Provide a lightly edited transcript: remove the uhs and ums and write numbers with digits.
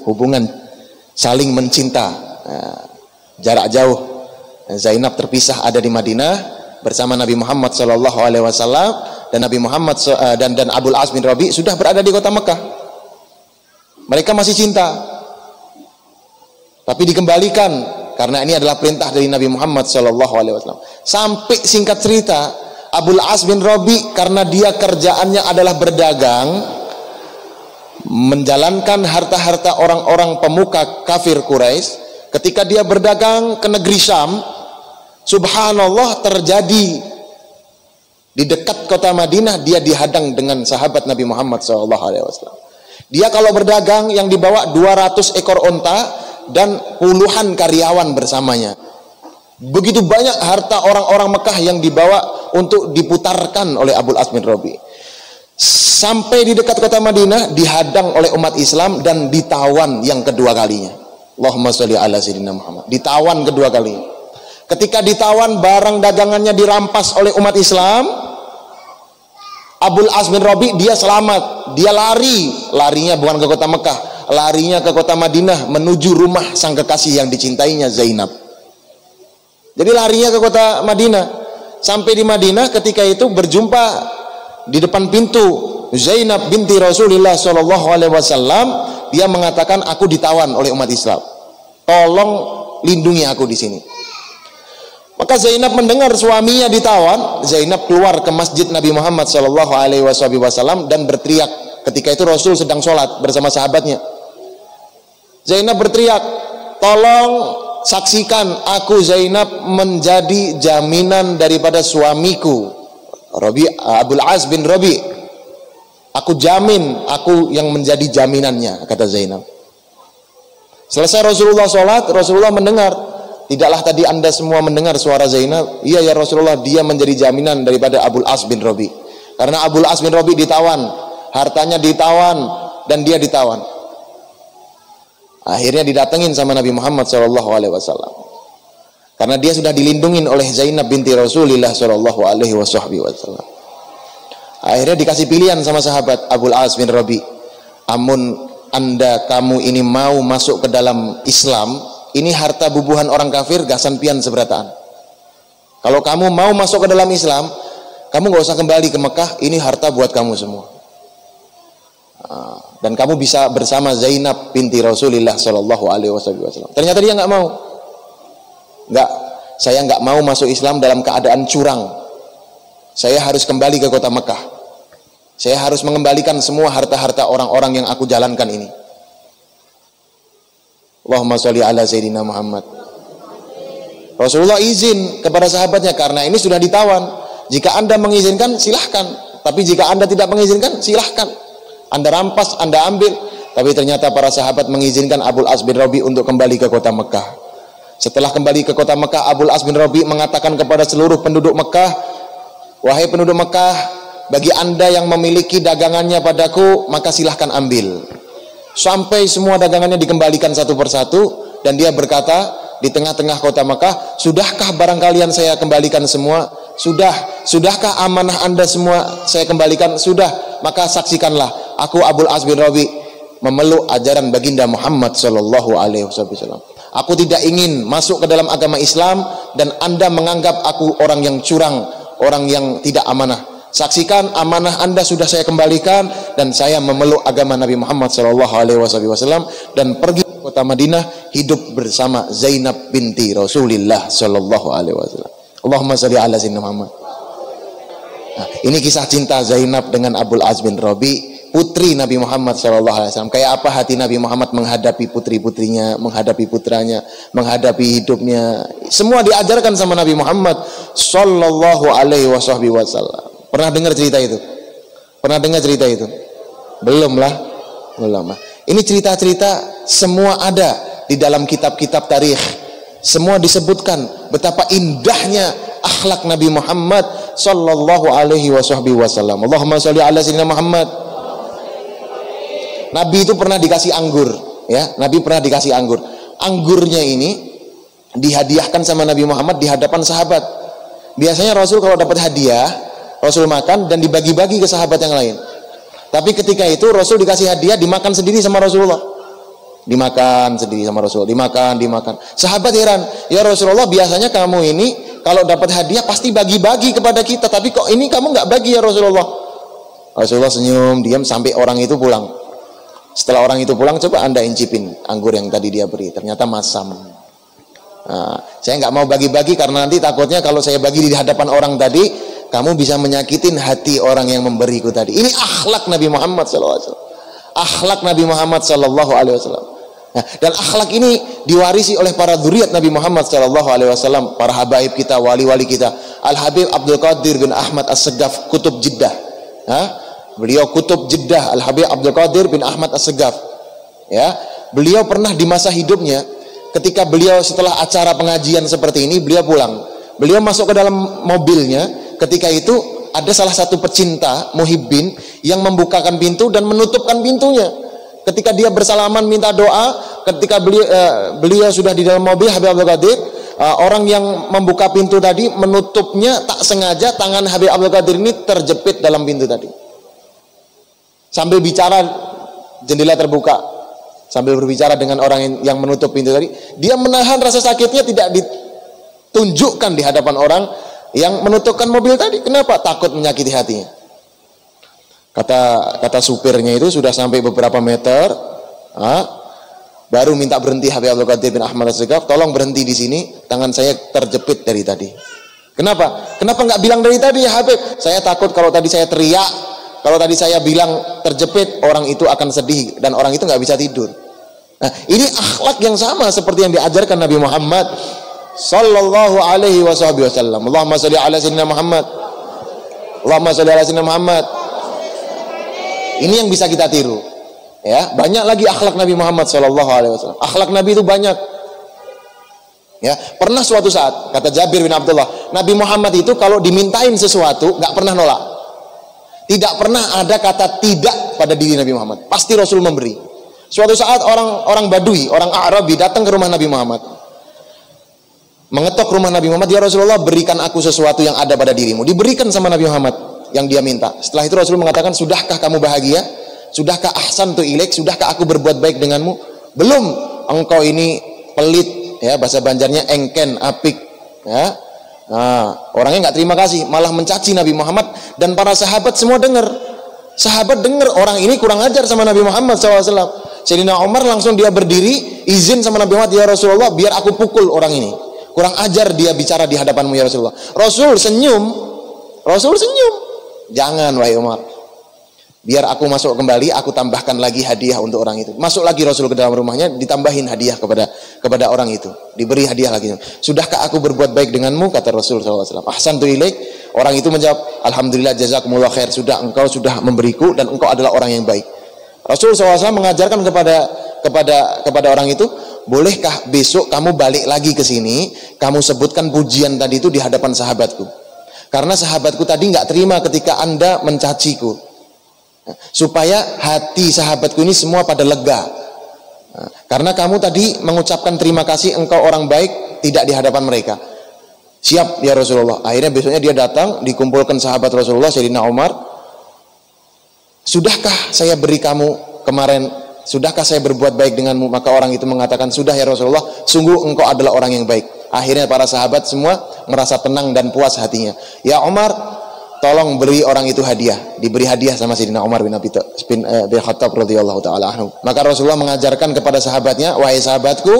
hubungan saling mencinta. Jarak jauh, Zainab terpisah ada di Madinah bersama Nabi Muhammad SAW, dan Nabi Muhammad dan Abul As bin Rabi sudah berada di kota Mekah. Mereka masih cinta, tapi dikembalikan karena ini adalah perintah dari Nabi Muhammad SAW. Sampai singkat cerita, Abul As bin Rabi karena dia kerjaannya adalah berdagang, menjalankan harta-harta orang-orang pemuka kafir Quraisy. Ketika dia berdagang ke negeri Syam, subhanallah, terjadi di dekat kota Madinah dia dihadang dengan sahabat Nabi Muhammad SAW. Dia kalau berdagang yang dibawa 200 ekor onta dan puluhan karyawan bersamanya. Begitu banyak harta orang-orang Mekah yang dibawa untuk diputarkan oleh Abul As bin Rabi. Sampai di dekat kota Madinah dihadang oleh umat Islam dan ditawan yang kedua kalinya. Allahumma sholli ala sayyidina Muhammad. Ditawan kedua kalinya. Ketika ditawan, barang dagangannya dirampas oleh umat Islam. Abul As bin Rabi dia selamat, dia larinya bukan ke kota Mekah, larinya ke kota Madinah menuju rumah sang kekasih yang dicintainya, Zainab. Jadi larinya ke kota Madinah. Sampai di Madinah, ketika itu berjumpa di depan pintu Zainab binti Rasulullah SAW. Dia mengatakan, aku ditawan oleh umat Islam, tolong lindungi aku di sini. Maka Zainab mendengar suaminya ditawan. Zainab keluar ke masjid Nabi Muhammad SAW dan berteriak. Ketika itu Rasul sedang sholat bersama sahabatnya. Zainab berteriak, tolong saksikan aku Zainab menjadi jaminan daripada suamiku Abul As bin Rabi. Aku jamin, aku yang menjadi jaminannya, kata Zainab. Selesai Rasulullah sholat, Rasulullah mendengar. Tidaklah tadi anda semua mendengar suara Zainab? Iya ya Rasulullah, dia menjadi jaminan daripada Abul As bin Rabi. Karena Abul As bin Rabi ditawan, hartanya ditawan, dan dia ditawan. Akhirnya didatengin sama Nabi Muhammad SAW. Karena dia sudah dilindungin oleh Zainab binti Rasulullah SAW. Akhirnya dikasih pilihan sama sahabat Abul As bin Rabi. Amun kamu ini mau masuk ke dalam Islam, ini harta bubuhan orang kafir, gasan pian seberataan. Kalau kamu mau masuk ke dalam Islam, kamu gak usah kembali ke Mekah, ini harta buat kamu semua. Dan kamu bisa bersama Zainab binti Rasulullah SAW. Ternyata dia nggak mau. Saya nggak mau masuk Islam dalam keadaan curang. Saya harus kembali ke kota Mekah. Saya harus mengembalikan semua harta-harta orang-orang yang aku jalankan ini. Allahumma sholli ala sayyidina Muhammad. Rasulullah izin kepada sahabatnya karena ini sudah ditawan. Jika anda mengizinkan silahkan, tapi jika anda tidak mengizinkan silahkan. Anda rampas, anda ambil. Tapi ternyata para sahabat mengizinkan Abul As bin Rabi untuk kembali ke kota Mekah. Setelah kembali ke kota Mekah, Abul As bin Rabi mengatakan kepada seluruh penduduk Mekah, wahai penduduk Mekah, bagi anda yang memiliki dagangannya padaku, maka silahkan ambil. Sampai semua dagangannya dikembalikan satu persatu, dan dia berkata di tengah-tengah kota Mekah, sudahkah barang kalian saya kembalikan semua? Sudahkah amanah anda semua saya kembalikan? Sudah, maka saksikanlah, aku Abul As bin Rabi memeluk ajaran baginda Muhammad SAW. Aku tidak ingin masuk ke dalam agama Islam dan anda menganggap aku orang yang curang, orang yang tidak amanah. Saksikan, amanah anda sudah saya kembalikan dan saya memeluk agama Nabi Muhammad SAW dan pergi ke kota Madinah hidup bersama Zainab binti Rasulullah SAW. Allahumma sholli ala sayyidina Muhammad. Nah, ini kisah cinta Zainab dengan Abul As bin Rabi, putri Nabi Muhammad SAW. Kayak apa hati Nabi Muhammad menghadapi putri-putrinya, menghadapi putranya, menghadapi hidupnya. Semua diajarkan sama Nabi Muhammad SAW. Pernah dengar cerita itu? Pernah dengar cerita itu? Belum lah. Ini cerita-cerita semua ada di dalam kitab-kitab tarikh. Semua disebutkan betapa indahnya akhlak Nabi Muhammad SAW. Allahumma sholli ala sayyidina Muhammad. Nabi itu pernah dikasih anggur, ya. Nabi pernah dikasih anggur. Anggurnya ini dihadiahkan sama Nabi Muhammad di hadapan sahabat. Biasanya Rasul kalau dapat hadiah, Rasul makan dan dibagi-bagi ke sahabat yang lain. Tapi ketika itu Rasul dikasih hadiah, dimakan sendiri sama Rasulullah. Dimakan sendiri sama Rasul, dimakan. Sahabat heran, ya Rasulullah, biasanya kamu ini kalau dapat hadiah pasti bagi-bagi kepada kita, tapi kok ini kamu nggak bagi ya Rasulullah? Rasulullah senyum, diam sampai orang itu pulang. Setelah orang itu pulang, coba Anda incipin anggur yang tadi dia beri, ternyata masam. Nah, saya nggak mau bagi-bagi karena nanti takutnya kalau saya bagi di hadapan orang tadi, kamu bisa menyakitin hati orang yang memberiku tadi. Ini akhlak Nabi Muhammad SAW. Akhlak Nabi Muhammad SAW. Nah, dan akhlak ini diwarisi oleh para dzurriat Nabi Muhammad SAW, para habaib kita, wali-wali kita. Al Habib Abdul Qadir bin Ahmad As-Segaf, Kutub Jeddah. Beliau Kutub Jeddah, Al Habib Abdul Qadir bin Ahmad As-Segaf. Ya, beliau pernah di masa hidupnya, ketika beliau setelah acara pengajian seperti ini, beliau pulang. Beliau masuk ke dalam mobilnya. Ketika itu ada salah satu pecinta muhibbin yang membukakan pintu dan menutupkan pintunya. Ketika dia bersalaman minta doa, ketika beliau sudah di dalam mobil Habib Abdul Qadir, orang yang membuka pintu tadi menutupnya tak sengaja, tangan Habib Abdul Qadir ini terjepit dalam pintu tadi. Sambil bicara, jendela terbuka, sambil berbicara dengan orang yang menutup pintu tadi, dia menahan rasa sakitnya tidak ditunjukkan di hadapan orang yang menutupkan mobil tadi. Kenapa? Takut menyakiti hatinya. Kata supirnya itu sudah sampai beberapa meter, baru minta berhenti Habib Abdul Qadir bin Ahmad As-Segaf, tolong berhenti di sini, tangan saya terjepit dari tadi. Kenapa? Kenapa nggak bilang dari tadi ya Habib? Saya takut kalau tadi saya teriak, kalau tadi saya bilang terjepit, orang itu akan sedih dan orang itu nggak bisa tidur. Nah, ini akhlak yang sama seperti yang diajarkan Nabi Muhammad sallallahu alaihi wasallam. Allahumma sholli ala sayyidina Muhammad. Allahumma sholli ala sayyidina Muhammad. Ini yang bisa kita tiru. Ya, banyak lagi akhlak Nabi Muhammad sallallahu alaihi wasallam. Akhlak Nabi itu banyak. Ya, pernah suatu saat kata Jabir bin Abdullah, Nabi Muhammad itu kalau dimintain sesuatu nggak pernah nolak. Tidak pernah ada kata tidak pada diri Nabi Muhammad. Pasti Rasul memberi. Suatu saat orang Badui, orang Arabi datang ke rumah Nabi Muhammad. Mengetok rumah Nabi Muhammad, ya Rasulullah, berikan aku sesuatu yang ada pada dirimu. Diberikan sama Nabi Muhammad yang dia minta. Setelah itu Rasul mengatakan, sudahkah kamu bahagia? Sudahkah ahsantu ilaik? Sudahkah aku berbuat baik denganmu? Belum. Engkau ini pelit, ya, bahasa Banjarnya engken, apik, ya. Nah, orangnya nggak terima kasih, malah mencaci Nabi Muhammad, dan para sahabat semua dengar. Sahabat dengar orang ini kurang ajar sama Nabi Muhammad SAW. Sayyidina Umar langsung dia berdiri, izin sama Nabi Muhammad, ya Rasulullah, biar aku pukul orang ini. Kurang ajar dia bicara di hadapanmu ya Rasulullah. Rasul senyum. Jangan wahai Umar. Biar aku masuk kembali, aku tambahkan lagi hadiah untuk orang itu. Masuk lagi Rasul ke dalam rumahnya, ditambahin hadiah kepada orang itu. Diberi hadiah lagi. Sudahkah aku berbuat baik denganmu? Kata Rasul SAW. Ahsantu ilaik. Orang itu menjawab, alhamdulillah jazakumullah khair. Sudah, engkau sudah memberiku dan engkau adalah orang yang baik. Rasul SAW mengajarkan kepada orang itu, bolehkah besok kamu balik lagi ke sini, kamu sebutkan pujian tadi itu di hadapan sahabatku. Karena sahabatku tadi nggak terima ketika Anda mencaciku. Supaya hati sahabatku ini semua pada lega. Karena kamu tadi mengucapkan terima kasih, engkau orang baik, tidak di hadapan mereka. Siap ya Rasulullah. Akhirnya besoknya dia datang, dikumpulkan sahabat Rasulullah, Sayyidina Umar. Sudahkah saya beri kamu kemarin, sudahkah saya berbuat baik denganmu? Maka orang itu mengatakan, sudah ya Rasulullah, sungguh engkau adalah orang yang baik. Akhirnya para sahabat semua merasa tenang dan puas hatinya. Ya Umar, tolong beri orang itu hadiah. Diberi hadiah sama Sayyidina Umar bin Khattab radhiyallahu taala anhu. Maka Rasulullah mengajarkan kepada sahabatnya, wahai sahabatku,